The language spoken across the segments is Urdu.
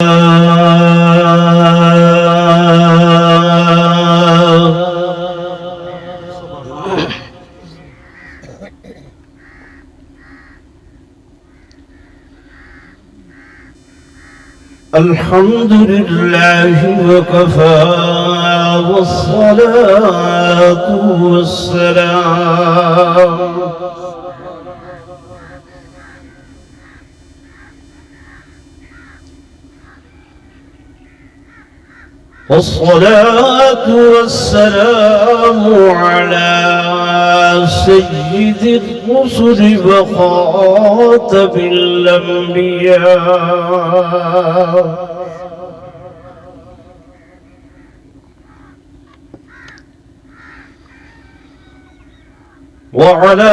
الحمد لله وكفى والصلاة والسلام على سيد الرسل وخاتم الأنبياء وعلى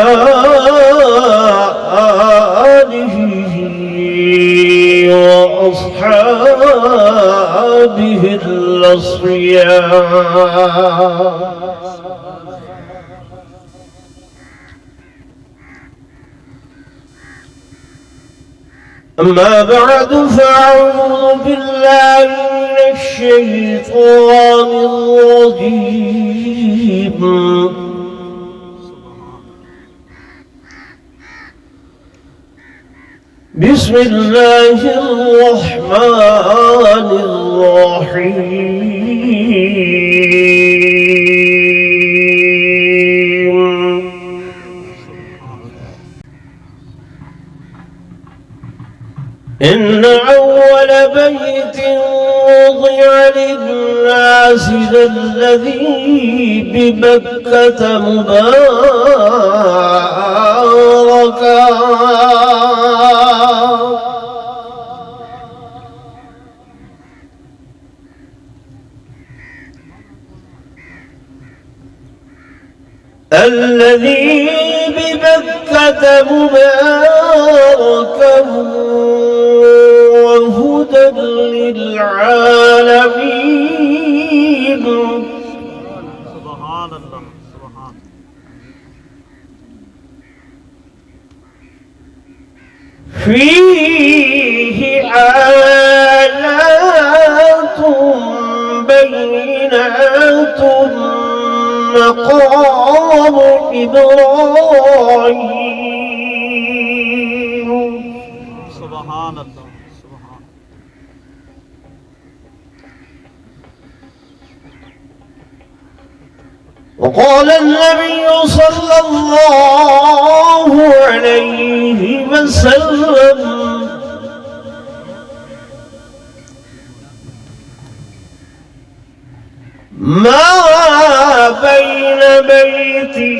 آله وأصحابه الأصفياء. أما بعد فأعوذ بالله من الشيطان الرجيم. بسم الله الرحمن الرحيم. إن أول بيت وضع للناس الذي بمكة مباركا وهدى للعالمين. سبحان الله سبحان فيه آيات بينات مقام إبراهيم. سبحان الله سبحان. وقال النبي صلى الله عليه وسلم: ما بين بيتي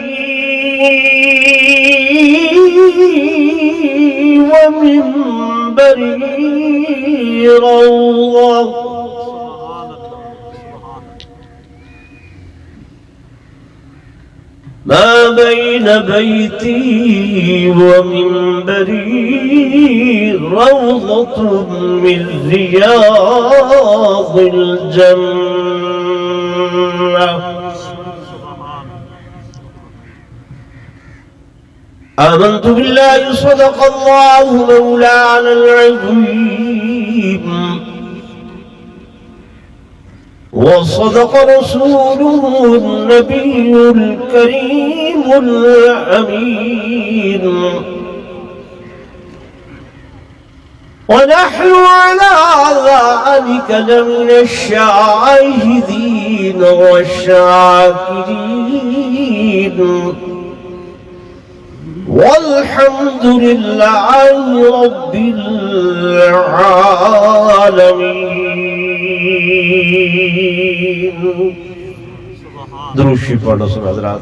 ومنبري روضة ما بين بيتي ومنبري روضة من رياض الجنة. آمنت بالله صدق الله مولانا العظيم وصدق رسوله النبي الكريم الأمين. ونحن على ذلك لمن الشاهدين والشاكرين والحمد لله رب العالمين. درود شریف پڑھو سب حضرات.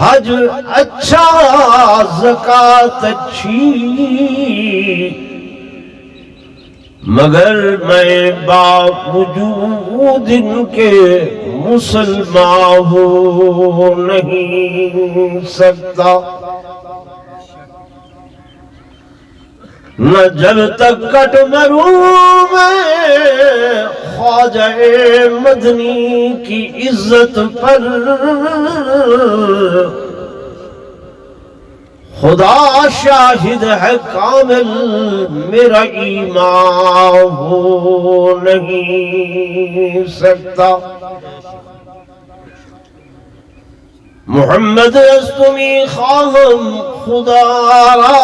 حج اچھا زکات اچھی، مگر میں باوجود ان کے مسلمان ہو نہیں سکتا۔ نہ جب تک کٹ مروں میں خواجہ مدنی کی عزت پر، خدا شاہد ہے کامل میرا ایمان ہو نہیں سکتا۔ محمد از تمی خواہم خدا را،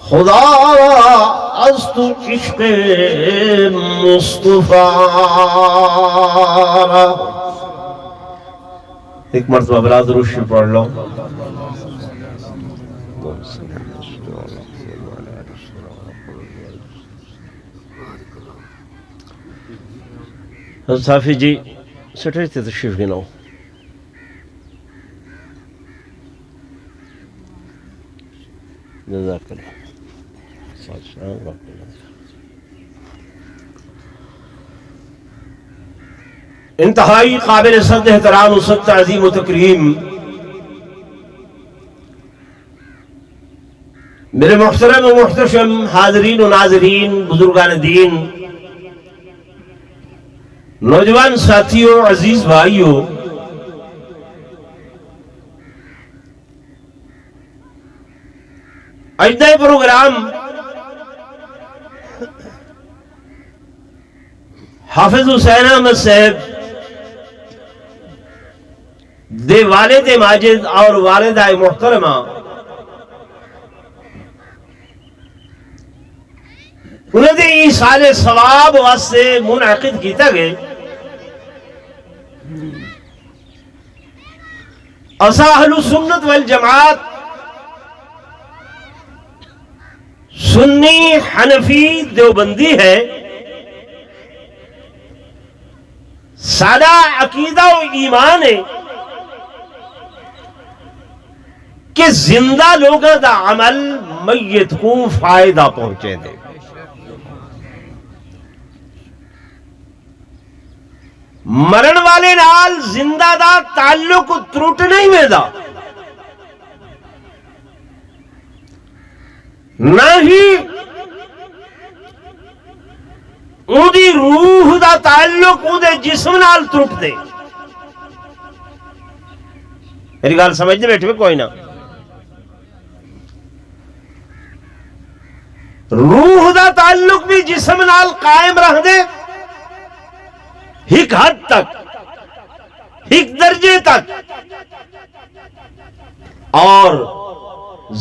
خدا را از تو عشق مصطفیٰ را۔ ایک مرتبہ بلا درود شریف پڑھ لو۔ حضرت صافی جی سٹیج تے تشریف گناؤ۔ جزاک اللہ۔ انتہائی قابل صد احترام و صد تعظیم و تکریم میرے محترم و محتشم حاضرین و ناظرین، بزرگان دین، نوجوان ساتھیوں، عزیز بھائیوں، اجدہ پروگرام حافظ حسین احمد صاحب دے والد ماجد اور والدہ محترمہ انہیں دے ایصال ثواب واسطے منعقد کیتا گئے۔ اسا اہل سنت والجماعت سنی حنفی دیوبندی ہے، سادہ عقیدہ و ایمان ہے کہ زندہ لوگوں دا عمل میت کو فائدہ پہنچے دے۔ مرن والے نال زندہ دا تعلق ترٹ نہیں ویدا، نہ ہی اون دی روح دا تعلق اون دے جسم نال ترٹ دے۔ میری گل سمجھنے بیٹھے کوئی نہ؟ روح دا تعلق بھی جسم نال قائم رہ دے ایک حد تک، ایک درجے تک، اور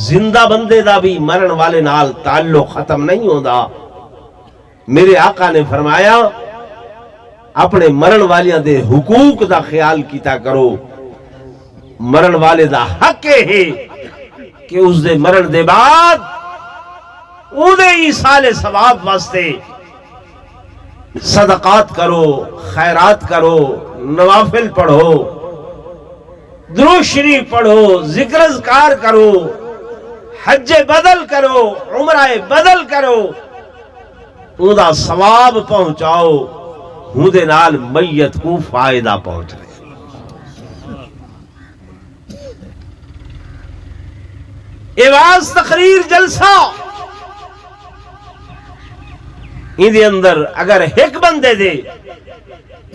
زندہ بندے دا بھی مرن والے نال تعلق ختم نہیں ہوتا۔ میرے آقا نے فرمایا اپنے مرن والیاں دے حقوق دا خیال کیتا کرو۔ مرن والے دا حق ہے کہ اس دے مرن دے بعد او دے ایصال ثواب واسطے صدقات کرو، خیرات کرو، نوافل پڑھو، درود شریف پڑھو، ذکر اذکار کرو، حج بدل کرو، عمرہ بدل کرو، اون دا ثواب پہنچاؤ، ہوں دے نال میت کو فائدہ پہنچ رہے۔ ایواز تقریر جلسہ ان دے اندر اگر ایک بندے دے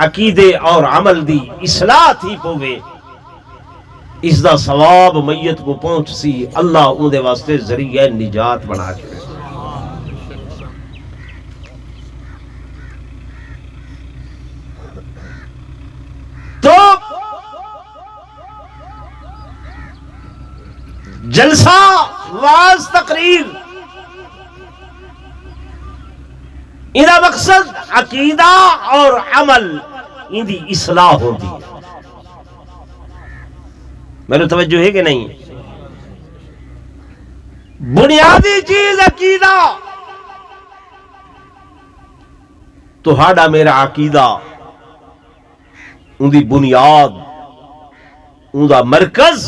عقیدے اور عمل دی اصلاح تھی پوے، اس دا ثواب میت کو پہنچ سی، اللہ ان دے واسطے ذریعہ نجات بنا کے۔ تو جلسہ، واز، تقریر، انہا مقصد عقیدہ اور عمل ان دی اصلاح ہوتی ہے۔ میرے توجہ ہے کہ نہیں؟ بنیادی چیز عقیدہ، تو ہاڈا میرا عقیدہ ان دی بنیاد ان دا مرکز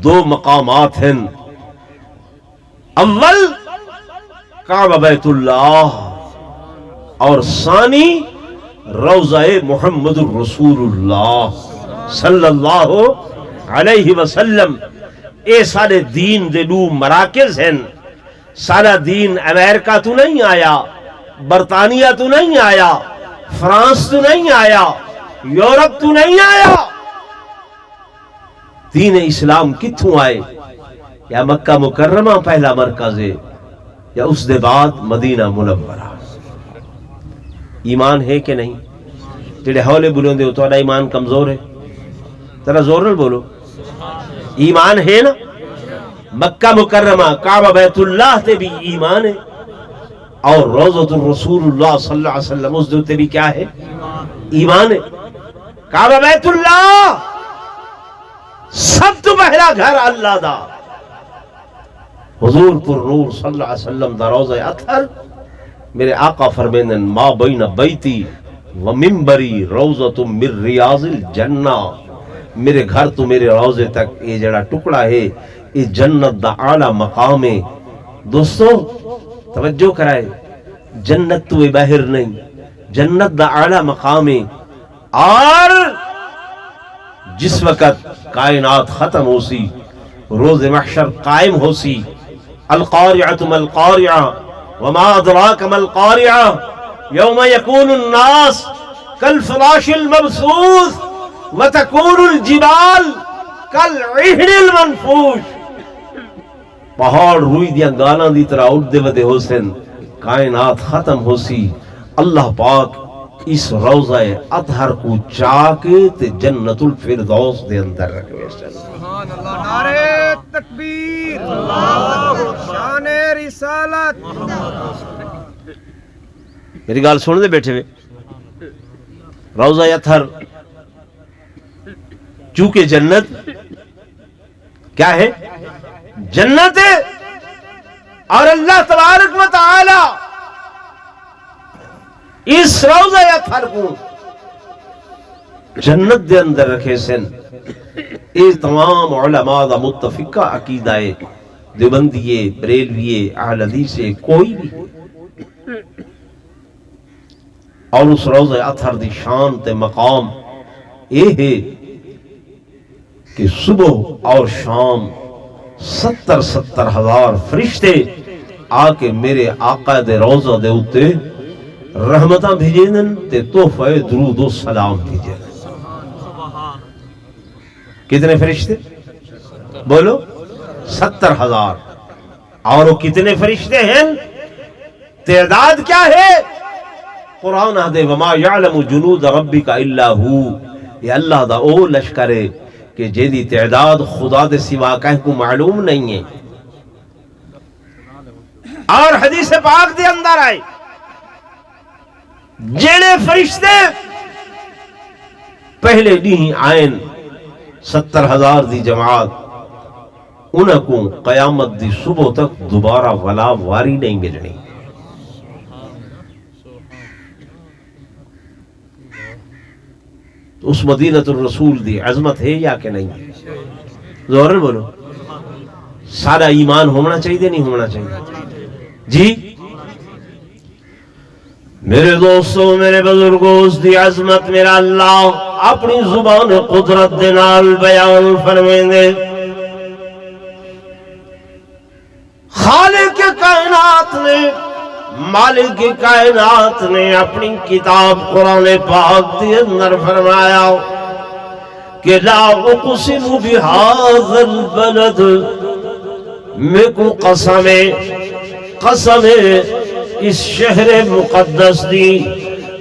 دو مقامات ہیں. اول کعبہ بیت اللہ اور ثانی روضہ محمد الرسول اللہ صلی اللہ علیہ وسلم. اے سارے دین دے دو مراکز ہیں. سارا دین امریکہ تو نہیں آیا، برطانیہ تو نہیں آیا، فرانس تو نہیں آیا، یورپ تو نہیں آیا. دین اسلام کتھوں آئے؟ یا مکہ مکرمہ پہلا مرکز ہے یا اس دے بعد مدینہ منورہ. ایمان ہے کہ نہیں؟ جڑے ہولے بولوں دے تہاڈا ایمان کمزور ہے، ذرا زور نال بولو. ایمان ہے نا؟ مکہ مکرمہ کعبہ بیت اللہ تے بھی ایمان ہے، اور روضۃ الرسول اللہ صلی اللہ علیہ وسلم اس دے بھی کیا ہے؟ ایمان ہے. کعبہ بیت اللہ سب تو پہلا گھر اللہ دا. حضور پر نور صلی اللہ علیہ وسلم دا روضہ اطہر. میرے آقا فرمیندن ما بین بیتی و منبری روضۃ من ریاض الجنہ. میرے گھر تو میرے روضے تک یہ جڑا ٹکڑا ہے یہ جنت دا اعلی مقام ہے. دوستو توجہ کرائے، جنت تو باہر نہیں، جنت دا اعلی مقام ہے. اور جس وقت کائنات ختم ہو سی، روز محشر قائم ہو سی، القارعۃ ما القارعہ وما ادراک ما القارعہ یوم یکون الناس کالفراش المبثوث وتکون الجبال کالعہن المنفوش. پہاڑ روئی دیاں گالاں دی طرح اڑدے ودے ہو سن، کائنات ختم ہو سی. اللہ پاک اس روضہ اطہر کو چاکے تے جنت الفردوس دے اندر رکھوے سن. سبحان اللہ. نعرہ تکبیر، شان رسالت. میری گال سن دے بیٹھے ہوئے. روضہ اطہر چونکہ جنت کیا ہے؟ جنت ہے. اور اللہ تبارک و تعالی اس روضہ اطہر کو جنت دے اندر رکھے سن. یہ تمام علماء دا متفقہ عقیدہ ہے، دیوبندیے، بریلویے، اہل حدیث کوئی بھی. اور اس روضہ اطہر دی شان تے مقام یہ ہے کہ صبح اور شام 70 ہزار فرشتے آ کے میرے آقا دے روضہ دے اتے رحمتاں بھیجیں تے تحفہ درود و سلام بھیجیں. کتنے فرشتے؟ بولو 70,000. اور وہ کتنے فرشتے ہیں؟ تعداد کیا ہے؟ قرآن آدھے وما یعلم جنود ربک الا ہو. یہ اللہ دا او لشکر ہے کہ جیدی تعداد خدا دے سوا کہیں کو معلوم نہیں ہے. اور حدیث پاک دے اندر آئے جڑے فرشتے پہلے نہیں آئین 70,000 دی جماعت، انہاں کو قیامت دی صبح تک دوبارہ ولا واری نہیں ملنی. اس مدینہ الرسول دی عظمت ہے یا کہ نہیں؟ زورن بولو. سارا ایمان ہونا چاہیے نہیں ہونا چاہیے؟ جی میرے دوستو، میرے بزرگوں، اس دی عظمت میرا اللہ اپنی زبان قدرت دے نال بیان فرمائیں دے. خالق کائنات نے، مالک کائنات نے اپنی کتاب قرآن پاک دے اندر فرمایا کہ لا اقسم بہذا البلد. میں کو قسم اس شہر مقدس دی.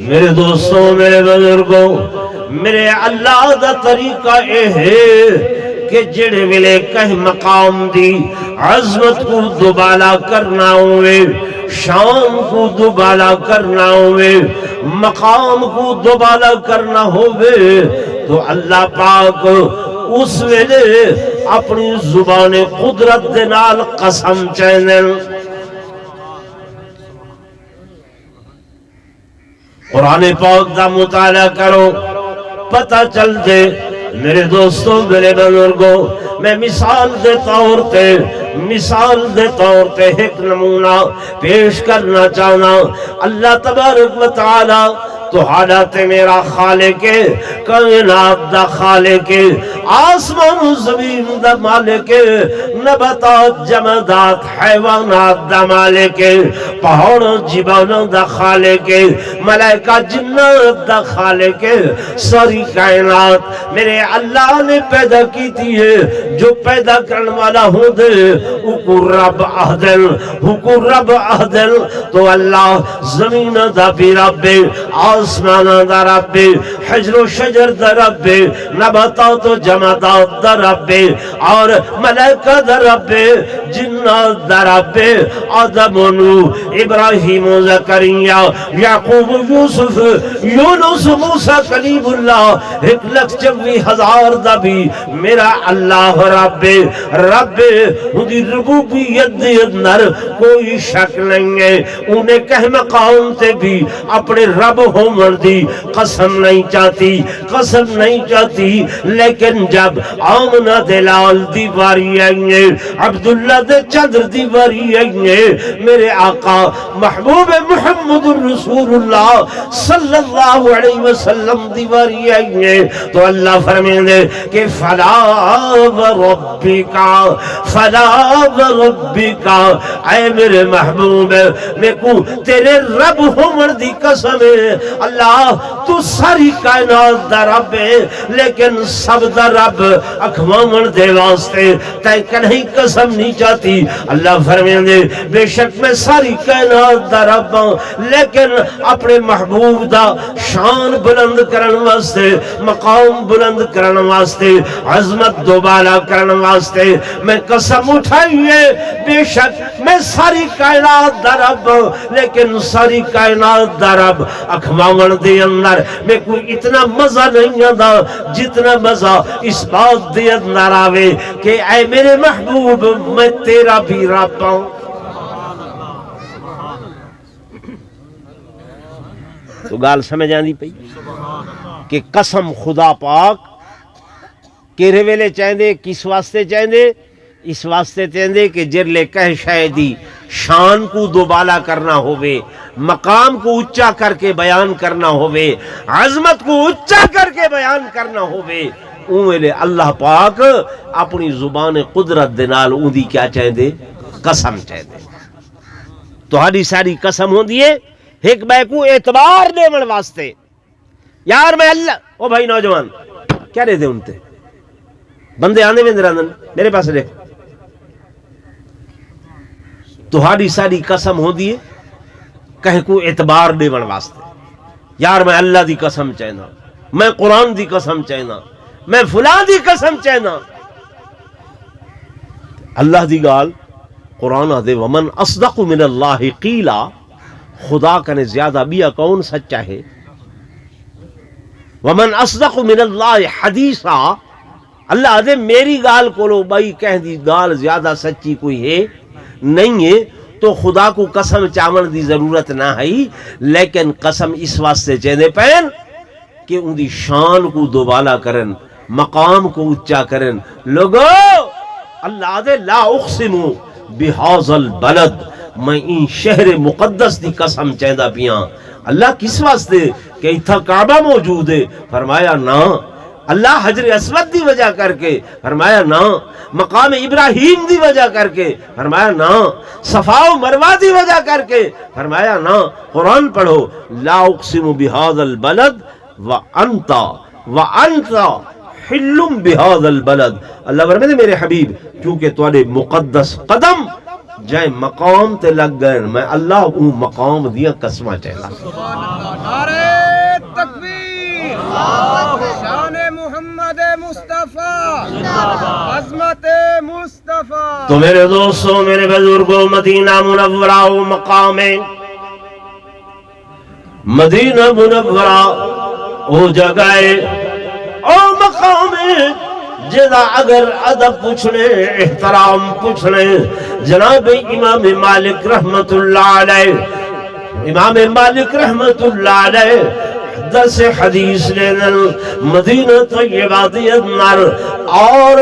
میرے دوستوں، میرے بزرگوں، میرے اللہ دا طریقہ اے ہے کہ جڑے ویلے کہ مقام دی عظمت کو دوبالا کرنا ہوئے، شان کو دوبالا کرنا ہوئے، مقام کو دوبالا کرنا ہوئے، تو اللہ پاک اس ویلے اپنی زبان قدرت دے نال قسم چینل. قرآن پاک دا مطالعہ کرو، پتہ چلتے میرے دوستوں میرے بزرگوں میں مثال دے طور تے ایک نمونہ پیش کرنا چاہنا اللہ تبارک و تعالی تو حالات میرا خالق کائنات دا خالق آسمان و زمین دا مالک نباتات جمادات حیوانات دا مالک پہاڑوں جبالوں دا خالق ملائکہ جنات دا خالق ساری کائنات میرے اللہ نے پیدا کی تھی ہے جو پیدا کرنے والا ہوں دے اکو رب اہدل تو اللہ زمین دا بھی رب آسمان دا رب حجر و شجر دا رب نباتات و جمادات دا رب اور ملائکہ دا رب جنات دا رب آدم و نوح ابراہیم و زکریا یعقوب و یوسف یونس موسیٰ کلیم اللہ 1,24,000 دا بھی میرا اللہ رب ہدی ربوبیت دے اندر کوئی شک نہیں ہے انہیں کہ مقام تے بھی اپنے رب ہو مردی قسم نہیں چاہتی لیکن جب آمنہ دلال دیواری آئیں عبداللہ دے چندر دیواری آئیں میرے آقا محبوب محمد رسول اللہ صلی اللہ علیہ وسلم دیواری آئیں تو اللہ فرمائیں دے کہ فلا وربکا اے میرے محبوب میں کو تیرے رب ہو مردی قسم ہے اللہ تو ساری کائنات دا رب ہے لیکن سب دا رب اکوامن دے واسطے تے کہیں قسم نہیں چاہتی اللہ فرمائیں دے بے شک میں ساری کائنات دا رب ہوں لیکن اپنے محبوب دا شان بلند کرن واسطے مقام بلند کرن واسطے عظمت دوبالا کرن واسطے میں قسم اٹھائی ہے بے شک میں ساری کائنات دا رب ہوں لیکن ساری کائنات دا رب اکھواون دے اندر میں کوئی اتنا مزہ نہیں آتا جتنا مزہ اس بات دے اندر آوے کہ اے میرے محبوب میں تیرا بھی رب ہوں تو گال سمجھ آندی پئی کہ قسم خدا پاک کیرے ویلے چاہندے کس واسطے چاہندے اس واسطے چاہندے کہ جرلے کہہ شاہدی شان کو دوبالا کرنا ہوئے مقام کو اچھا کر کے بیان کرنا ہوئے عظمت کو اچھا کر کے بیان کرنا ہوئے اوہلے اللہ پاک اپنی زبان قدرت دنال اون دی کیا چاہندے قسم چاہندے تو ہاڑی ساری قسم ہوں دیئے ایک بے کو اعتبار دے من واسطے یار میں اللہ او بھائی نوجوان کیا دے دے انتے بندے آنے میں درانن میرے پاس دیکھ تو ہاڑی ساری قسم ہو دیئے کہیں کو اعتبار دے من واسطے یار میں اللہ دی قسم چاہنا میں قرآن دی قسم چاہنا میں فلان دی قسم چاہنا اللہ دی گال قرآن دے ومن اصدق من اللہ قیلا خدا کنے زیادہ بیا کون سچا ہے ومن اصدق من اللہ حدیثا اللہ دے میری گال کولو بھائی کہہ دی گال زیادہ سچی کوئی ہے نہیں ہے تو خدا کو قسم چاون دی ضرورت نہ ہے لیکن قسم اس واسطے چاہنے پہن کہ ان دی شان کو دوبالا کرن مقام کو اچھا کرن لوگو اللہ دے لا اقسمو بہذا البلد میں ان شہر مقدس دی قسم چاہدہ پیاں اللہ کس واسطے کہ اتھا کعبہ موجود ہے فرمایا نا اللہ حجر اسود دی وجہ کر کے فرمایا نا مقام ابراہیم دی وجہ کر کے فرمایا نا صفا و مروہ دی وجہ کر کے فرمایا نا قرآن پڑھو لا اقسم بهذا البلد وانت حل بهذا البلد اللہ فرمائے میرے حبیب کیونکہ تواڈے مقدس قدم جائے مقام تے لگ گئے میں اللہ اون مقام دیا قسمہ چاہلا نعرہ تکبیر شان محمد مصطفیٰ عظمت مصطفیٰ تو میرے دوستوں میرے بزرگوں مدینہ منورہ و مقام مدینہ منورہ او جگہ او مقام جدا اگر ادب پوچھنے احترام پوچھنے جناب امام مالک رحمت اللہ علیہ امام مالک رحمت اللہ علیہ درس حدیث لینا مدینہ طیبہ دے اندر، اور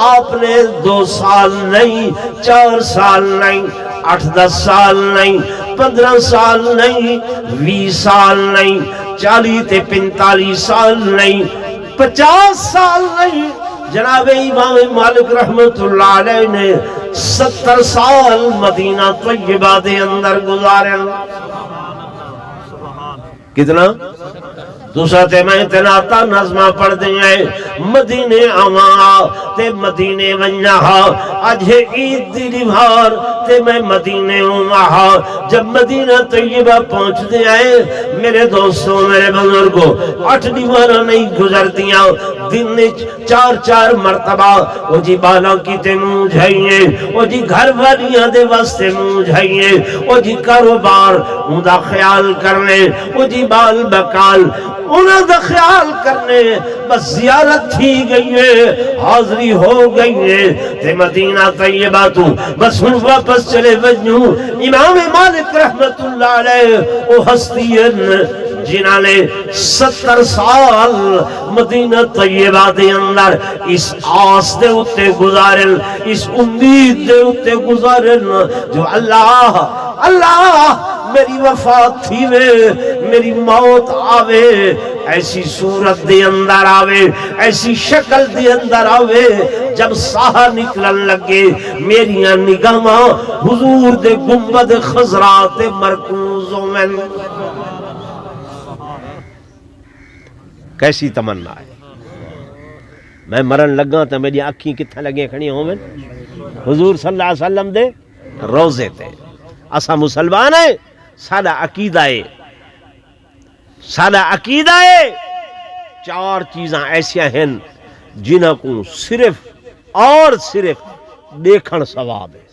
آپ نے 2 سال نہیں، 4 سال نہیں، 8-10 سال نہیں، 15 سال نہیں، 20 سال نہیں، 40-45 سال نہیں، 50 سال نہیں، جناب امام مالک رحمت اللہ علیہ نے 70 سال مدینہ طیبہ دے اندر گزارے۔ کتنا؟ دوسرا تے میں تناتا نظمہ پڑھ دیں مدینے آماں تے مدینے ونجہا، آج ہے عید دی نبھار تے میں مدینے آماں۔ جب مدینہ طیبہ پہنچ دے آئے میرے دوستوں، میرے بزرگوں، 8 نبھارہ نہیں گزر دیا، دن نے 4 مرتبہ وہ جی بالا کی تے موجھائیے، وہ جی گھر والیاں دے واسطے موجھائیے، وہ جی کاروبار اندہ خیال کرنے، وہ جی بال بکال انہاں دا خیال کرنے، بس زیارت تھی گئی ہے، حاضری ہو گئی ہے تے مدینہ طیبہ تو بس ہن واپس چلے وجنوں۔ امام مالک رحمت اللہ علیہ وہ ہستین جنہاں نے 70 سال مدینہ طیبہ دے اندر اس آس دے اتے گزارن، اس امید دے اتے گزارن جو اللہ میری وفات تھی وے، میری موت آوے، ایسی صورت دے اندر آوے، ایسی شکل دے اندر آوے، جب ساہ نکلن لگے میریاں نگاہاں حضور دے گنبد خضرا تے مرکوزوں میں۔ کیسی تمنا ہے، میں مرن لگا تو میری آنکھیں کتھا لگیں کھڑی ہوں میں حضور صلی اللہ علیہ وسلم دے روزے تے۔ اسا مسلمان ہے، سادہ عقیدہ ہے 4 چیزاں ایسیاں ہیں جنہاں کو صرف اور صرف دیکھن ثواب ہے،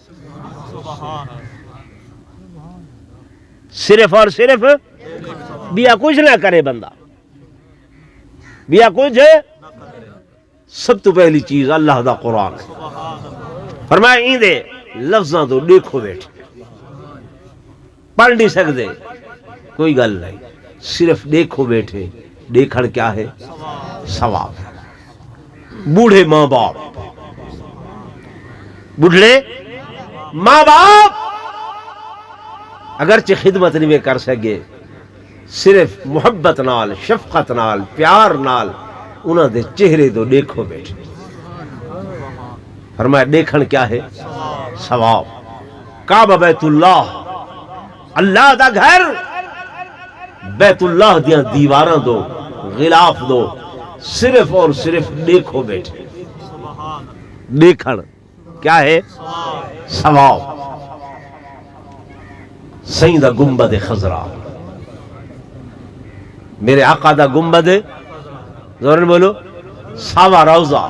صرف اور صرف بیا کچھ نہ کرے بندہ، بیا کچھ سب تو پہلی چیز اللہ دا قرآن ہے۔ فرمایا این دے لفظاں تو دیکھو بیٹھے، پڑھ نہیں سکتے کوئی گل نہیں، صرف دیکھو بیٹھے، دیکھڑ کیا ہے؟ ثواب ہے۔ بوڑھے ماں باپ، بوڑھے ماں باپ اگرچہ خدمت نہیں کر سکے، صرف محبت نال، شفقت نال، پیار نال انہاں دے چہرے تو دیکھو بیٹھے۔ فرمایا دیکھن کیا ہے؟ ثواب۔ کعبہ بیت اللہ، اللہ دا گھر، بیت اللہ دیاں دیواراں دو، غلاف دو، صرف اور صرف دیکھو بیٹھے۔ دیکھن کیا ہے؟ ثواب۔ سائیں دا گنبد خضرا، میرے آقا دا گنبد زورن بولو، ساوا روضہ،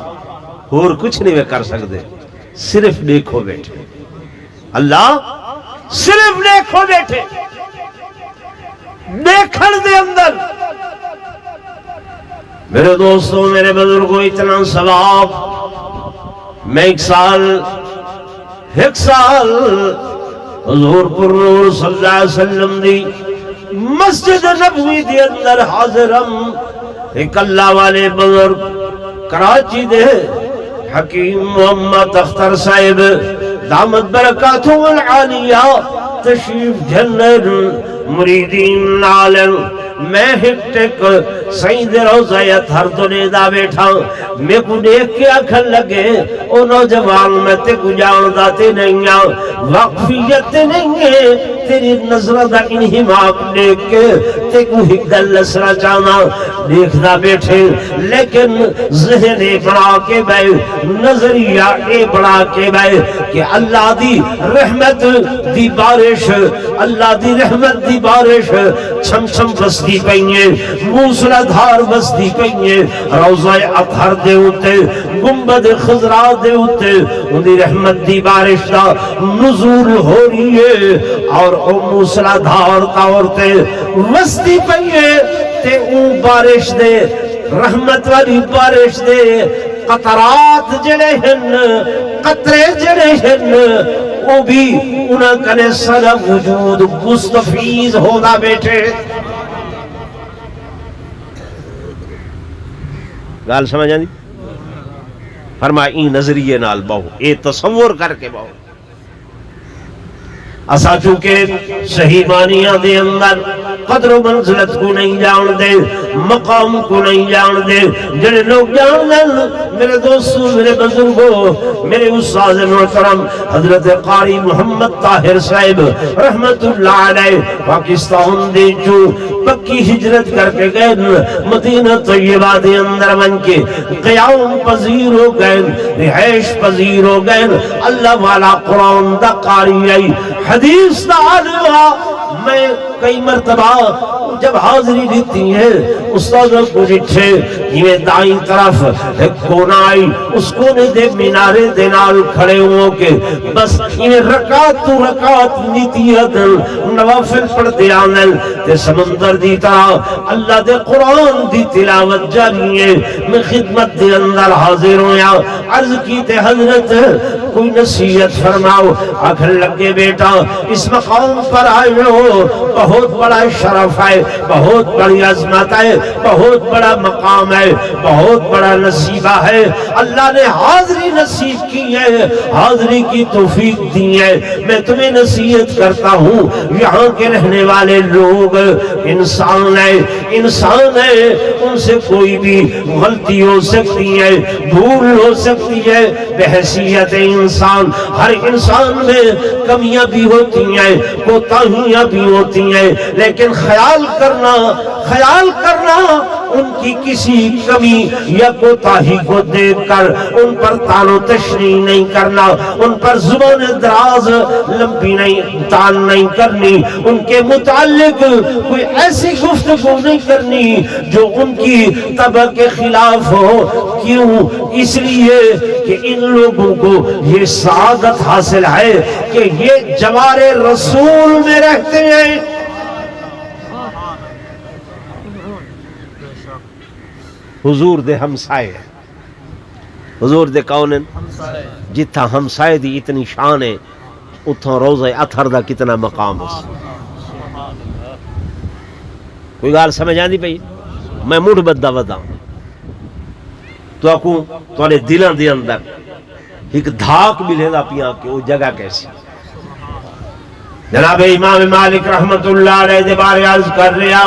اور کچھ نہیں کر سکتے، صرف دیکھو بیٹھے۔ اللہ صرف دیکھو بیٹھے، دیکھن دے اندر میرے دوستوں، میرے بزرگوں، اتنا ثواب۔ میں ایک سال حضور پر نور صلی اللہ علیہ وسلم دی مسجد نبوی دے اندر حاضرم، ایک اللہ والے بزرگ کراچی دے حکیم محمد اختر صاحب دامت برکاتہ العالیہ تشریف جنر مریدین نالن، میں ہٹک سید روزہ اطہر تو نیدہ بیٹھا، میں کو دیکھ کے آکھن لگے او نوجوان میں تے کو جاندہ تے نہیں وقفیت نہیں ہے، تیری نظر دا انہماک دیکھ کے تے کو ہکدل لسرا چانا دیکھنا بیٹھے، لیکن ذہن بڑھا کے بے، نظریہ اے بڑھا کے بے کہ اللہ دی رحمت دی بارش، اللہ دی رحمت دی بارش چھم چھم بستی پئیے، موسلا دھار بستی پئیے، روضہ اطہر دے ہوتے، گنبد خضرا دے ہوتے، ان دی رحمت دی بارش دا نزول ہو رہی ہے، اور او موسلا دھار تاورتے بستی پئیے تے اون بارش دے، رحمت والی بارش دے قطرات جڑے ہن، قطرے جڑے ہن، وہ بھی انہاں کنے سارا وجود مستفیض ہودا بیٹھے۔ گال سمجھ آندی فرمایا این نظریے نال بہو اے تصور کر کے بہو اسا چونکہ صحیح معنیاں دے اندر قدر و منزلت کو نہیں جان دے مقام کو نہیں جان دے جڑے لوگ جان دے میرے دوستو میرے بزرگوں میرے استاد محترم حضرت قاری محمد طاہر صاحب رحمت اللہ علیہ پاکستان دے جو پکی ہجرت کر کے گئے مدینہ طیبہ دے اندر بن کے قیام پذیر ہو گئے رہائش پذیر ہو گئے اللہ والا قرآن دا قاری آئی حدیث دا عالمہ میں کئی مرتبہ جب حاضری دیتی ہے استاذوں کو جٹھے یہ دائیں طرف ایک کونا آئی اس کونے دے مینارے دے نال کھڑے ہوں کے بس انہیں رکعت تو رکعت نیتی عدل نوافل پڑھتے آنل تے سمندر دی طرح اللہ دے قرآن دی تلاوت جاری ہے میں خدمت دے اندر حاضر ہوں یا عرض کی تے حضرت کوئی نصیحت فرماؤ آخر لگے بیٹا اس مقام پر آئے ہو بہت بڑا شرف ہے بہت بڑی عظمت ہے بہت بڑا مقام ہے بہت بڑا نصیبہ ہے اللہ نے حاضری نصیب کی ہے حاضری کی توفیق دی ہے میں تمہیں نصیحت کرتا ہوں یہاں کے رہنے والے لوگ انسان ہے ان سے کوئی بھی غلطی ہو سکتی ہے بھول ہو سکتی ہے بحیثیت انسان ہر انسان میں کمیاں بھی ہوتی ہیں کوتاہیاں بھی ہوتی ہیں لیکن خیال کرنا ان کی کسی کمی یا کوتاہی کو دیکھ کر ان پر تان و تشریح نہیں کرنا ان پر زبان دراز لمبی نہیں تان نہیں کرنی ان کے متعلق کوئی ایسی گفتگو نہیں کرنی جو ان کی طبع کے خلاف ہو کیوں اس لیے کہ ان لوگوں کو یہ سعادت حاصل ہے کہ یہ جوار رسول میں رہتے ہیں حضور دے ہمسائے حضور دے کونن جتھا ہمسائے دی اتنی شان ہے اتھا روزہ اطہر دا کتنا مقام ہے کوئی گال سمجھ آندی پئی میں موڑ بدہ ودا تو اکوں توڑے دلان دے اندر ایک دھاک ملے دا پیا کہ وہ جگہ کیسی جناب امام مالک رحمت اللہ علیہ دے بارے عرض کر رہا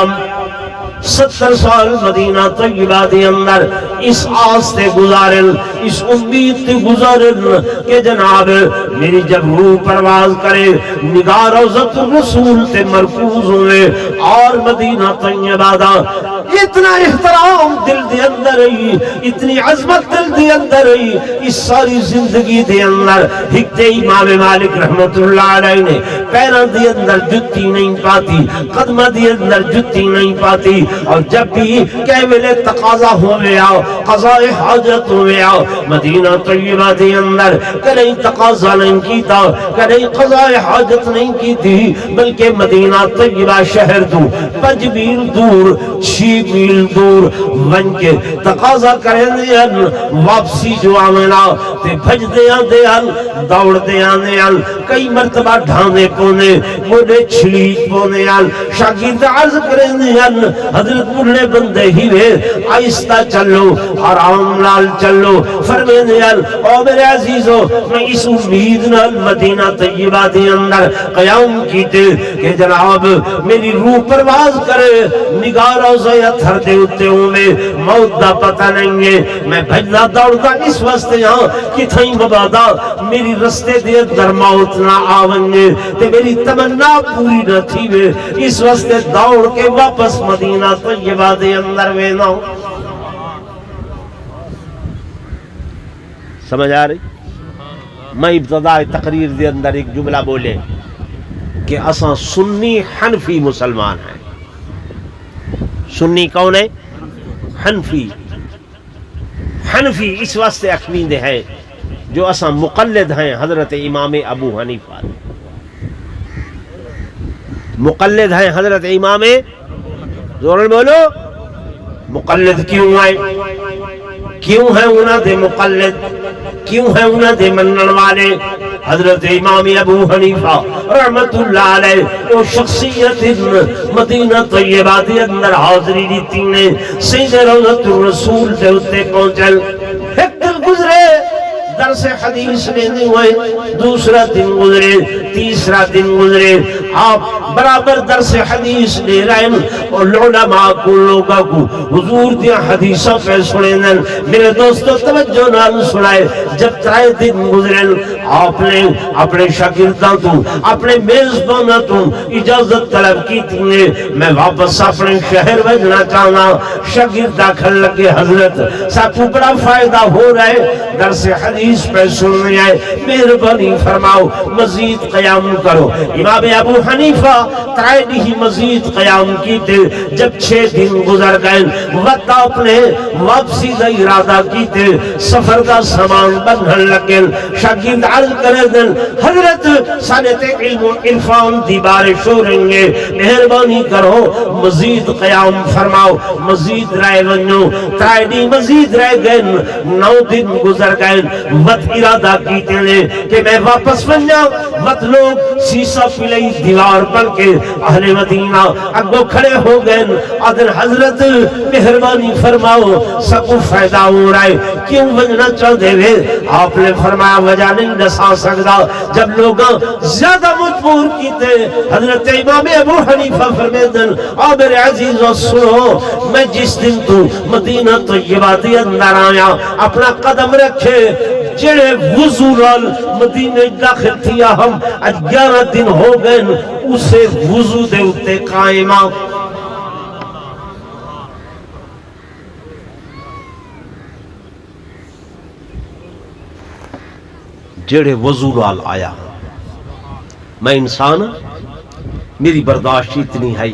70 سال مدینہ طیبہ دے اندر اس آس تے گزارن اس امید تے گزارن کہ جناب میری جب روح پرواز کرے نگاہ روضۃ الرسول تے مرکوز ہوئے اور مدینہ طیبہ دا اتنا احترام دل دے اندر رہی اتنی عظمت دل دے اندر رہی اس ساری زندگی دے اندر ہکتے امام مالک رحمت اللہ علیہ نے پیروں دے اندر جتی نہیں پاتی قدمہ دے اندر جتی نہیں پاتی اور جب بھی کہ ویلے تقاضا ہوئے آؤ قضاء حاجت ہوئے آؤ مدینہ طیبہ دے اندر کہیں تقاضا نہیں کیتا کہیں قضاء حاجت نہیں کی تھی بلکہ مدینہ طیبہ شہر دو 5 میل دور 6 میل دور ون کے تقاضا کریں دیان واپسی جو آمنا تے بھج دیان دیان دوڑ دیان دیان کئی مرتبہ ڈھانے پونے موڑے چھلی پونے آن شاگرد عرض کریں دیان حضرت بڑھنے بندے ہی وے آہستہ چلو آرام نال چلو فرمے دیان او میرے عزیزو میں اس امید نال مدینہ طیبہ دے اندر قیام کیتے کہ جناب میری روح پرواز کرے نگاہ روزہ یا تھر دے اتے ہوں میں موت دا پتہ نہیں ہے میں بھجنا دوڑتا اس واسطے یہاں کہ تھائیں مبادا میری رستے دے در موت نہ آونگے تے میری تمنا پوری نہ تھی وے اس واسطے دوڑ کے واپس مدینہ طیبہ دے اندر وینا ہوں سمجھ آ رہی میں ابتداء تقریر دے اندر ایک جملہ بولے کہ اساں سنی حنفی مسلمان ہیں سنی کون ہے حنفی حنفی اس واسطے اخویندے ہیں جو اساں مقلد ہیں حضرت امام ابو حنیفہ مقلد ہیں حضرت امام زور بولو مقلد کیوں آئے کیوں ہیں انہاں دے مقلد کیوں ہیں انہاں دے منن والے حضرت امام ابو حنیفہ رحمت اللہ علیہ وہ شخصیت مدینہ طیبہ دے اندر حاضری دیتی نے سید روضۃ الرسول دے اتے پہنچل ایک دن گزرے درس حدیث میں نہیں ہوئے دوسرا دن گزرے تیسرا دن گزرے آپ برابر درس حدیث لے رہے ہیں اور علماء کو لوگوں کو حضور دیا حدیثوں پہ سنے دیں میرے دوستو توجہ نال سنائے جب ترائے دن گزرے آپ نے اپنے شاگردوں تو اپنے میزبانوں تو اجازت طلب کی تھی میں واپس اپنے شہر بھیجنا چاہنا شاگرد داخل لگے حضرت سب کو بڑا فائدہ ہو رہا ہے درس حدیث پہ سننے آئے مہربانی فرماؤ مزید قیام کرو امام ابو حنیفہ ترائے نہیں مزید قیام کی تھے جب 6 دن گزر گئے وقت اپنے واپسی کا ارادہ کی تھے سفر کا سامان بنھن لگے شاگرد عرض کرے دن حضرت سانت علم و عرفان دی بارش ہو رہیں گے مہربانی کرو مزید قیام فرماؤ مزید رائے ونجو ترائے نہیں مزید رہ گئے 9 دن گزر گئے وقت ارادہ کی تھے کہ میں واپس بن جاؤں وقت لوگ سیسا پلئی دیوار پر کے اہل مدینہ اگو کھڑے ہو گئے آدھر حضرت مہربانی فرماؤ سب کو فائدہ ہو رہا ہے کیوں بننا چاہتے ہوئے آپ نے فرمایا وجہ نہیں نسا سکتا جب لوگ زیادہ مجبور کی تھے حضرت امام ابو حنیفہ فرمیدن اور میرے عزیز و سنو میں جس دن تو مدینہ طیبہ دی اندر آیا اپنا قدم رکھے جڑے وضو نال مدینے داخل تھیا ہم 11 دن ہو گئے اسے وضو دے اتے قائمہ جڑے وضو نال آیا میں انسان میری برداشت اتنی ہے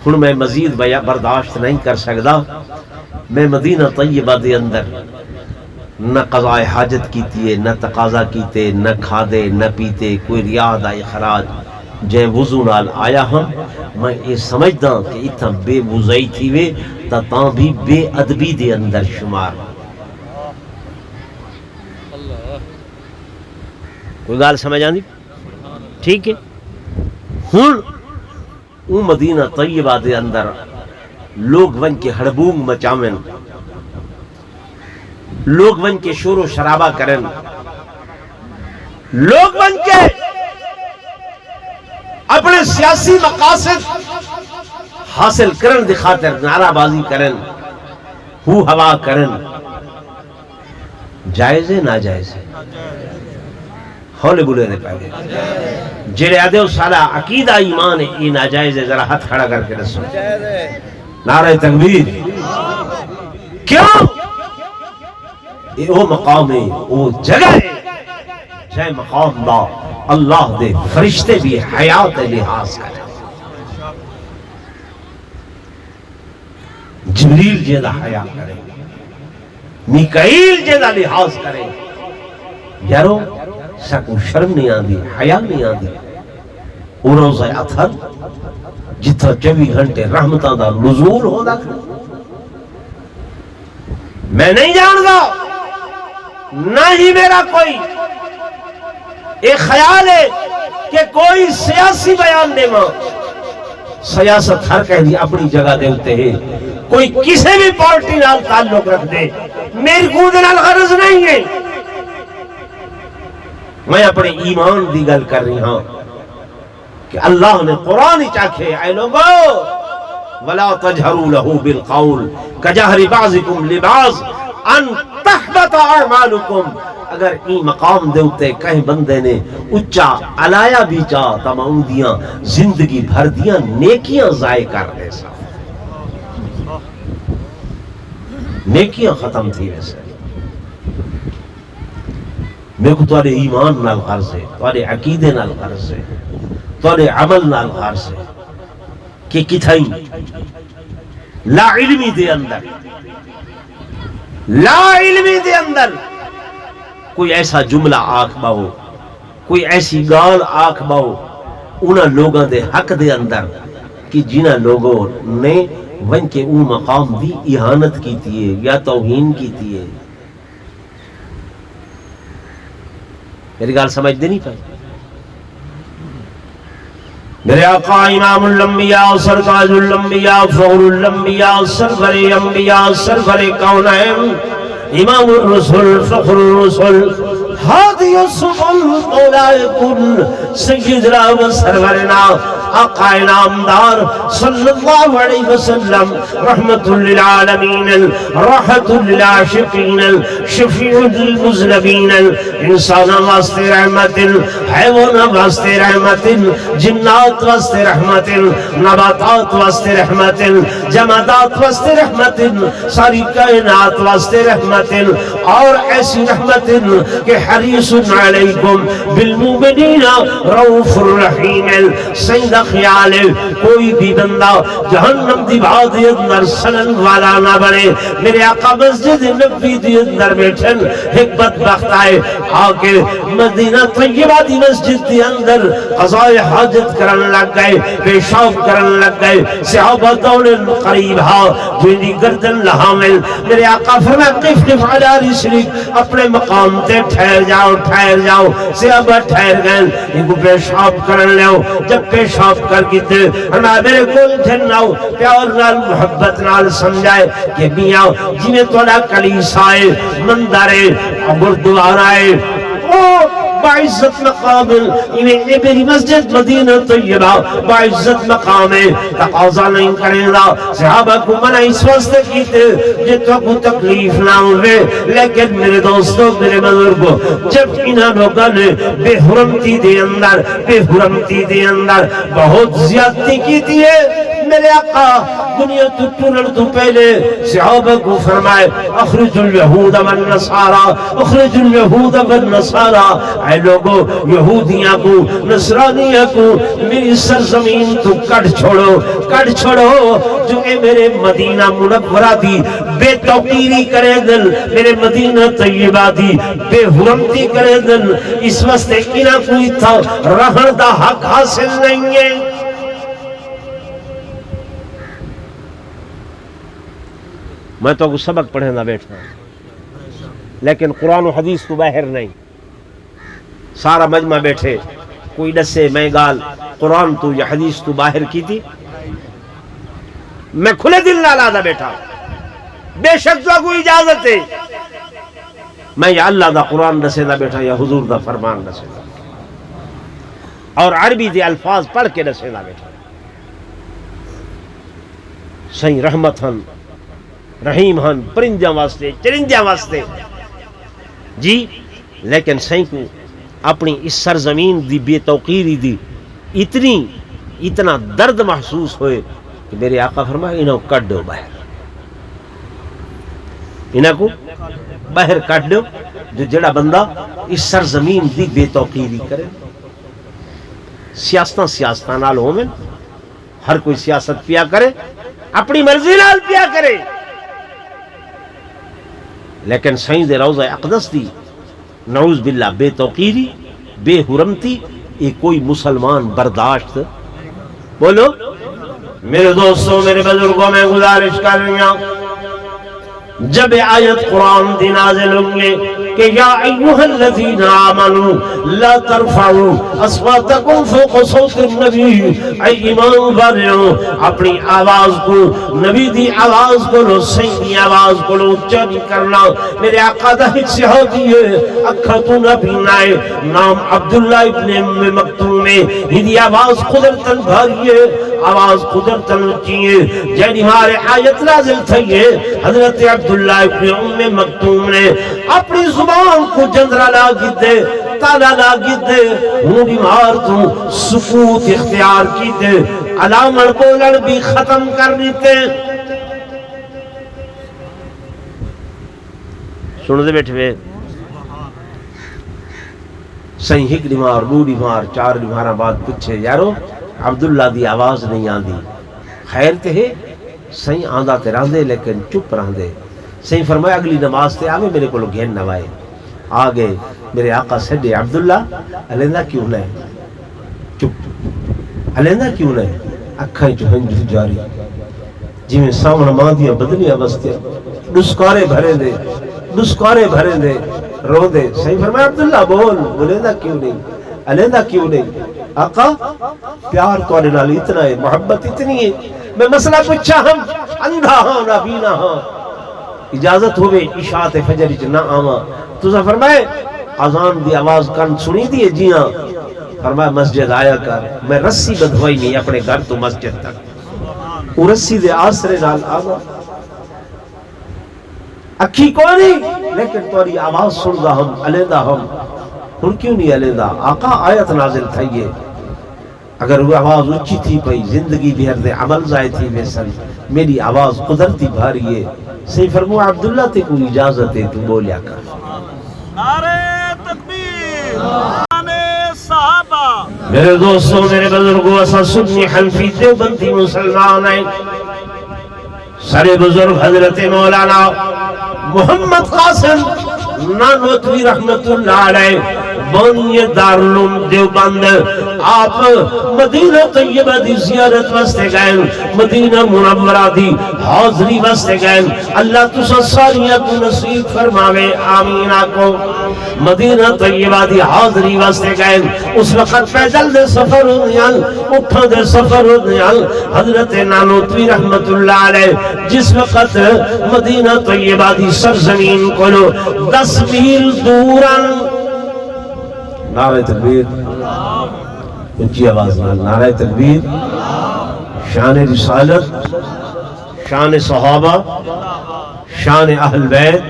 ہن میں مزید برداشت نہیں کر سکتا میں مدینہ طیبہ دے اندر نہ قضاء حاجت کیتی ہے نہ تقاضا کیتے نہ کھادے نہ پیتے کوئی ریاض آئے خراج جے وضو نال آیا ہم میں یہ سمجھدا کہ اتنا بے وضعی تھی وے تاں بھی بے ادبی دے اندر شمار کوئی گال سمجھ آندی ٹھیک ہے ہن او مدینہ طیبہ دے اندر لوگ ون کے ہڑبونگ مچاویں لوگ بن کے شور و شرابہ کریں لوگ بن کے اپنے سیاسی مقاصد حاصل کرن دی خاطر نعرہ بازی کریں ہو ہوا کریں جائز ہے ناجائز ہے ہولے بولے نے پہلے جڑے آدھے سارا عقیدہ ایمان ہے یہ ناجائز ہے ذرا ہاتھ کھڑا کر کے رسو نعرہ تکبیر کیوں وہ مقام ہے وہ جگہ ہے جائے مقام دا اللہ دے فرشتے بھی حیات لحاظ کریں جبریل جیدہ حیا کریں میکائیل جیدہ لحاظ کریں یارو سکو شرم نہیں آن دی حیا نہیں آن دی او روزہ اتھر جتھا 24 گھنٹے رحمتہ دا نزول ہو دا میں نہیں جان گا نہ ہی میرا کوئی ایک خیال ہے کہ کوئی سیاسی بیان دے ماں سیاست ہر کہہ دی اپنی جگہ دے ہوتے ہیں کوئی کسی بھی پارٹی نال تعلق رکھ دے میری کو نال غرض نہیں ہے میں اپنے ایمان دی گل کر رہی ہوں کہ اللہ نے قرآن چاکھے اے لوگو وَلَا تَجْهَرُوا لَهُ بِالْقَوْلِ كَجَهْرِ بَعْضِكُمْ لِبَعْضٍ ان تحبط اعمالکم اگر این مقام دے ہوتے کہیں بندے نے اچھا علایا بھی چاہ تمام دیاں زندگی بھر دیاں نیکیاں ضائع کر دے سا نیکیاں ختم تھی ویسے میں کو تواڈے ایمان نال غرض ہے تواڈے عقیدے نال غرض ہے تواڈے عمل نال غرض ہے کہ کتھائیں لا علمی دے اندر لا علمی دے اندر کوئی ایسا جملہ آکھ باؤ کوئی ایسی گال آکھ باؤ انہاں لوگاں دے حق دے اندر کہ جنہاں لوگوں نے ون کے اون مقام دی اہانت کی تیئے یا توہین کی تیئے میری گال سمجھ دے نہیں پائی. میرے آقا امام الانبیاء سرتاج الانبیاء فخر الانبیاء سرور انبیاء سرور کونین امام الرسل فخر الرسل ہادی السبل مولائے کل سیدنا و سرورنا آقا نامدار صلی اللہ علیہ وسلم رحمت للعالمین راحت للعاشقین شفیع للمذنبین انسان واسطے رحمت حیوان واسطے رحمت جنات واسطے رحمت نباتات واسطے رحمت جمادات واسطے رحمت ساری کائنات واسطے رحمت اور ایسی رحمت کہ حریص علیکم بالمؤمنین رؤوف الرحیم سیدہ خیال ہے کوئی بھی بندہ جہنم دی بھاؤ دی اندر سنن والا نہ بنے. میرے آقا مسجد نبی دی اندر بیٹھن ایک بدبخت آئے آکے مدینہ طیبہ دی مسجد دی اندر قضاء حاجت کرن لگ گئے پیشاب کرن لگ گئے صحابہ دوڑن قریب ہاں جو انہی گردن لہامل. میرے آقا فرمائے قف علی رسلک اپنے مقام تے ٹھہر جاؤ صحابہ ٹھہر گئے ان کو پیشاب کرن لے جب پیشاب کر گیتے ہمیں میرے کول جناؤ پیار نال محبت نال سمجھائے کہ میاں جنہیں توڑا کلیسائے مندرے گردوارائے باعزت مقام انہیں میری مسجد مدینہ طیبہ باعزت مقام ہے تقاضا نہیں کریں گا. صحابہ کو منع اس واسطے کیتے جتوں کو تکلیف نہ ہوئے لیکن میرے دوستوں میرے بزرگوں جب انہاں لوگوں نے بے حرمتی دے اندر بہت زیادتی کی ہے میرے آقا دنیا تو ٹرن تو پہلے صحابہ کو فرمائے اخرج الیہود والنصارى اے لوگو یہودیاں کو نصرانیاں کو میری سرزمین تو کٹ چھوڑو جو کہ میرے مدینہ منورہ دی بے توقیری کرے دل میرے مدینہ طیبہ دی بے حرمتی کرے دل اس واسطے انہاں کوئی تھا رہن دا حق حاصل نہیں ہے. میں تو کو سبق پڑھے نہ بیٹھا لیکن قرآن و حدیث تو باہر نہیں. سارا مجمع بیٹھے کوئی دسے میں گال قرآن تو یا حدیث تو باہر کی تھی میں کھلے دل نہ لادا بیٹھا بے شک تو کوئی اجازت ہے میں یا اللہ دا قرآن دسے نہ بیٹھا یا حضور دا فرمان دسے نہ اور عربی دے الفاظ پڑھ کے دسے نہ بیٹھا. صحیح رحمت ہن رحیم ہن پرندیاں واسطے چرندیاں واسطے جی لیکن صحیح کو اپنی اس سرزمین دی بے توقیری دی اتنا درد محسوس ہوئے کہ میرے آقا فرمائے انہوں کٹ دو باہر کٹ دو جو جڑا بندہ اس سرزمین دی بے توقیری کرے. سیاستاں نال ہومن ہر کوئی سیاست پیا کرے اپنی مرضی نال پیا کرے لیکن سائیں دے روضہ اقدس دی نعوذ باللہ بے توقیری بے حرمتی یہ کوئی مسلمان برداشت بولو. میرے دوستوں میرے بزرگوں میں گزارش کر رہی ہوں جب آیت قرآن دی نازل ہوئے کہ یا ایوہ الذین آمنوا لا ترفعوا اصواتکم فوق صوت النبی اے ایمان والوں اپنی آواز کو نبی دی آواز کو لو سیدی آواز کو لو اونچا نہیں کرنا. میرے آقا دا ایک صحابی ہے اکھا تو نبی نائے نام عبداللہ ابن ام مکتوم میں ہی آواز قدرتن بھاری ہے آواز قدرتن اونچی ہے جنہی ہمارے آیت نازل تھی ہے حضرت عبداللہ ابن ام مکتوم نے اپنی زبان کو جندرہ لاگی دے تالا لاگی دے ہوں بیمار تو سکوت اختیار کی دے علامر بولڑ بھی ختم کر دیتے. سنو دے بیٹھے ہوئے صحیح ایک بیمار دو بیمار چار بیمارہ بعد پچھے یارو عبداللہ دی آواز نہیں آن دی خیر تے ہے صحیح آندہ تے راندے لیکن چپ راندے. صحیح فرمایا اگلی نماز تے آگے میرے کو لوگ گھین نوائے آگے میرے آقا سڈے عبداللہ علیندہ کیوں لے چپ علیندہ کیوں لے اکھائیں جو ہنجو جاری جی میں سامن ماں دیا بدنیا بستے ڈسکارے بھرے دے رو دے صحیح فرمایا عبداللہ بول علیحدہ کیوں نہیں علیحدہ کیوں نہیں آقا پیار تو نال اتنا ہے محبت اتنی ہے میں مسئلہ پوچھا ہم اندھا ہاں نہ بینا ہاں اجازت ہوئے عشاء فجر نہ آواں تو فرمائے اذان دی آواز کان سنی دیئے جی ہاں فرمایا مسجد آیا کر میں رسی بدھوائی نہیں اپنے گھر تو مسجد تک وہ رسی دے آسرے نال آگا اکھی کو نہیں لیکن توری آواز سن دا ہم علیحدہ ہم ہن کیوں نہیں علیحدہ آقا آیت نازل تھائیے اگر وہ آواز اچھی تھی پئی زندگی بھی ہر دے عمل زائے تھی ویسن میری آواز قدرتی بھاری ہے صحیح فرمو عبداللہ تے کوئی اجازت ہے تو بولیا کر نعرہ تکبیر نعرہ صحابہ میرے دوستوں میرے بزرگوں اسا سنی حنفی دیوبندی مسلمان ہیں سارے بزرگ حضرت مولانا محمد قاسم نانوتوی رحمت اللہ علیہ بانی دارالعلوم دیوبند آپ مدینہ طیبہ دی زیارت واسطے گئے مدینہ منورہ دی حاضری واسطے گئے اللہ تسا ساریاں کو نصیب فرماوے آمین آکو مدینہ طیبہ دی حاضری واسطے گئے اس وقت پیدل دے سفر ہوندیاں اٹھا دے سفر ہوندیاں حضرت نانوتوی رحمت اللہ علیہ جس وقت مدینہ طیبہ دی سرزمین کو 10 میل دوران نعرہ تکبیر اونچی آواز نال نعرہ تکبیر شان رسالت شان صحابہ شان اہل بیت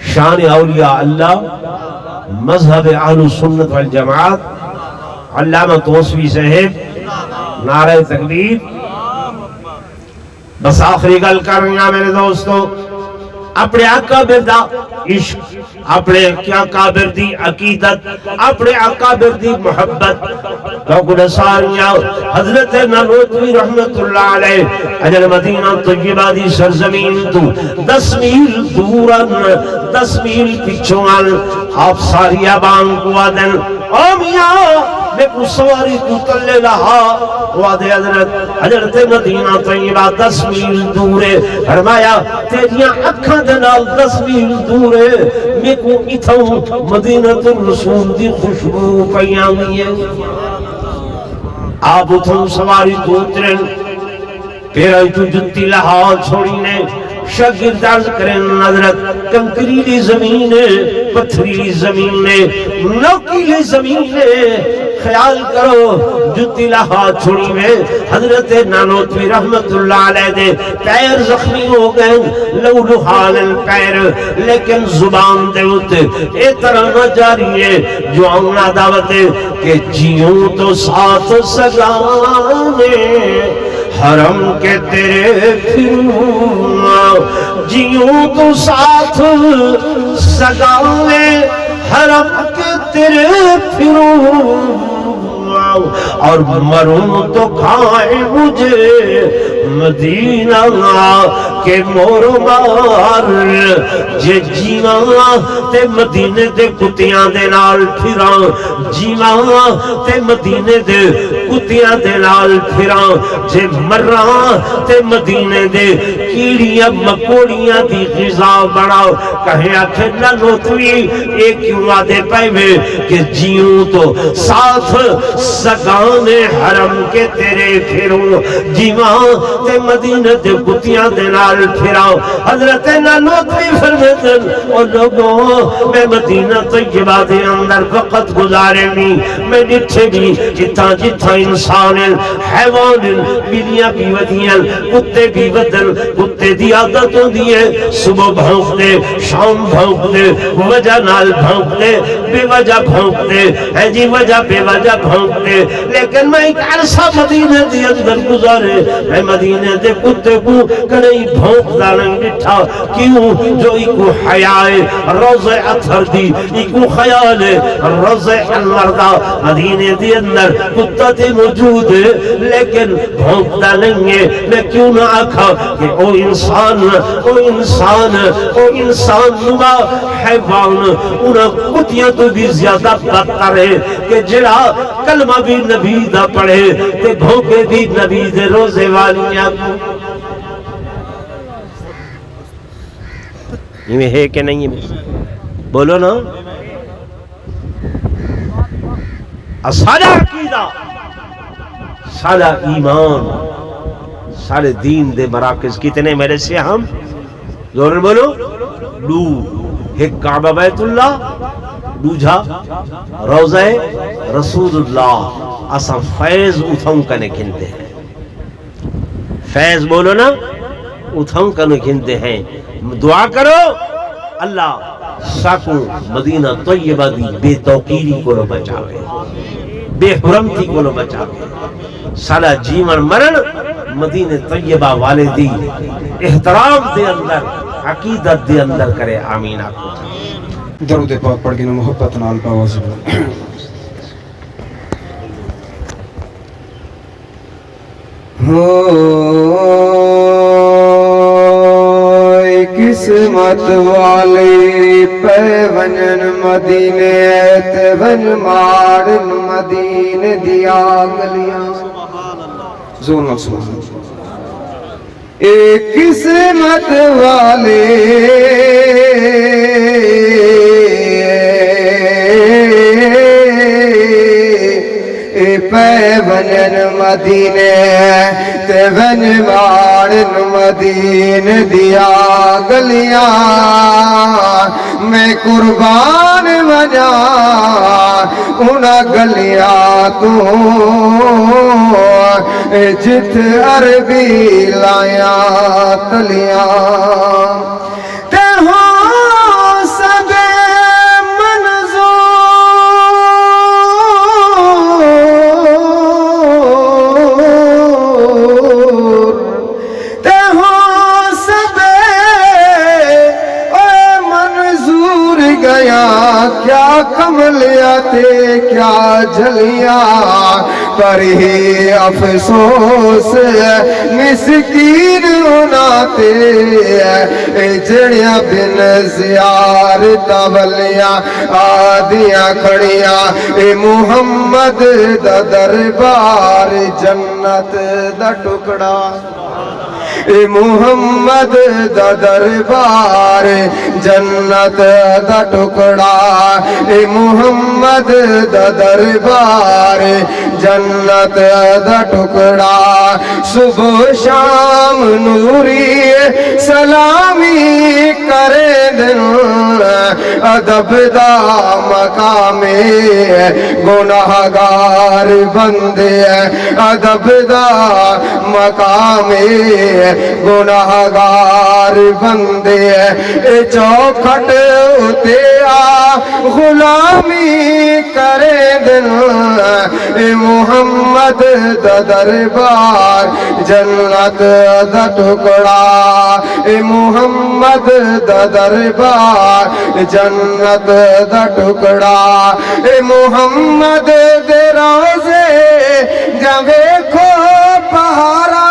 شان اولیاء اللہ مذہب اہل سنت والجماعت علامہ توسوی صاحب نعرہ تکبیر بس آخری گل کر رہی ہیں میرے دوستو اپنے اکابر دا عشق اپنے اکابر دی عقیدت اپنے اکابر دی محبت تو ساریاں حضرت نانوتوی رحمت اللہ علیہ اجل مدینہ طیبہ دی سرزمین تو 10 میل دوران 10 میل پچھوان آپ ساری آبان کو آدن او میاں میں کو سواری تو تلے لہا وعدے حضرت مدینہ طیبہ 10 میل دورے فرمایا تیریاں اکھاں دنال 10 میل دورے میں کو اتھوں مدینہ الرسول دی خوشبو پیاں ہوئی ہے آپ اتھوں سواری تو اترن پھر تو جتی لہا چھوڑی نے شاگرد عرض کریں حضرت کنکریلی زمین ہے پتھریلی زمین ہے نوکیلی زمین ہے خیال کرو جتی لہا چھوڑی میں حضرت نانوتوی رحمت اللہ علیہ دے پیر زخمی ہو گئے لو لحال پیر لیکن زبان دے ہوتے اے طرح نہ جاری ہے جو آمنا دعوت ہے کہ جیوں تو ساتھ سگانے حرم کے تیرے پھروں جیوں تو ساتھ سگانے حرم کے تیرے پھروں اور مروں تو کھائے مجھے مدینہ کے مور مار جے جیواں تے مدینے دے کتیاں دے نال پھراں جیواں تے مدینے دے کتیاں دے نال پھراں جے مراں تے مدینے دے کیڑیاں مکوڑیاں دی غذا بڑھاؤ کہیں آکھے نانوتوی ایک کیوں آدھے پائے کہ جیوں تو ساتھ سگانے حرم کے تیرے پھروں جیواں تے مدینہ دے کتیاں دے نال پھراؤ حضرت نانوتوی فرمیدن اور لوگوں میں مدینہ طیبہ دے اندر وقت گزارے میں نٹھے بھی جتھاں جتھاں انسان حیوان بلیاں بھی ودیاں کتے بھی ودن کتے دی عادت ہوندی ہے صبح بھونک دے شام بھونک دے وجہ نال بھونک دے بے وجہ بھونک دے ہے جی وجہ بے وجہ بھونک دے لیکن میں ایک عرصہ مدینہ دی اندر گزارے میں مدینہ دے کتے کو کنئی بھونک دارن بٹھا کیوں جو ایکو حیائے روز اتھر دی ایکو خیال روز المردہ مدینہ دی اندر کتا تے موجود ہے لیکن بھونکتا نہیں ہے میں کیوں نہ آکھا کہ او انسان نما حیوان انہاں کتیاں تو بھی زیادہ بدتر ہے کہ جڑا کلمہ بھی نبی دا پڑھے تے بھوکے بھی نبی دے روزے والیاں یہ ہے کہ نہیں ہے بولو نا سارا عقیدہ سارا ایمان سارے دین دے مراکز کتنے میرے سے ہم زور بولو دو ایک کعبہ بیت اللہ دوجھا روضہ رسول اللہ اسا فیض اتھوں کنے کھنتے ہیں فیض بولو نا اتھوں کنے کھنتے ہیں دعا کرو اللہ ساکو مدینہ طیبہ دی بے توقیری کو لو بچاوے بے حرمتی کو لو بچاوے سالا جیون مرن مدینہ طیبہ والے دی احترام دے اندر عقیدت دے اندر کرے آمین آکو درود پاک پڑھ کے محبت نال آواز بولو قسمت والے پیونن مدینے تے ون مارن مدینے دیا گلیاں زور نال سبحان اللہ اے قسمت والے پیونن مدینے تے ون مارن مدینے دیا گلیاں میں قربان بنا انہاں گلیاں تو جت عربی لایا تلیاں تے ہو سدے کیا کملیا تے کیا جھلیا پر ہی افسوس مسکین ہونا تے جڑیاں بن زیار تبلیاں آدیاں کھڑیاں اے محمد دا دربار جنت دا ٹکڑا اے محمد دا دربار جنت دا ٹکڑا اے محمد دا دربار جنت دا ٹکڑا صبح شام نوری سلامی کرے دن ادب دا مقام گناہگار بندے ادب دا مقام گناہگار بندے اے چوکھٹ اتے آ غلامی کرے دن اے محمد دا دربار جنت دا ٹکڑا اے محمد دا دربار جنت دا ٹکڑا اے محمد دے روزے جاوے کھو پہارا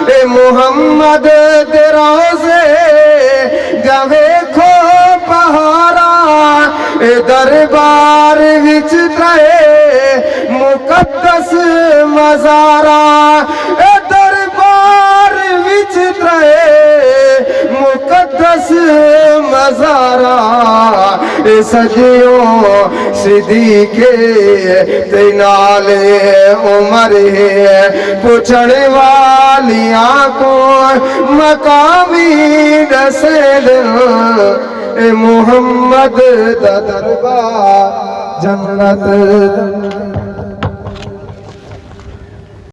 اے محمد دے روزے جاوے کھو پہارا اے دربار وچ ترے مقدس مزارا اے دربار وچ ترے مقدس مزارا اے سجیوں صدیقے تے نالے عمر ہے پوچھنے والیاں کو مقامی دسے دن اے محمد دا دربار جنت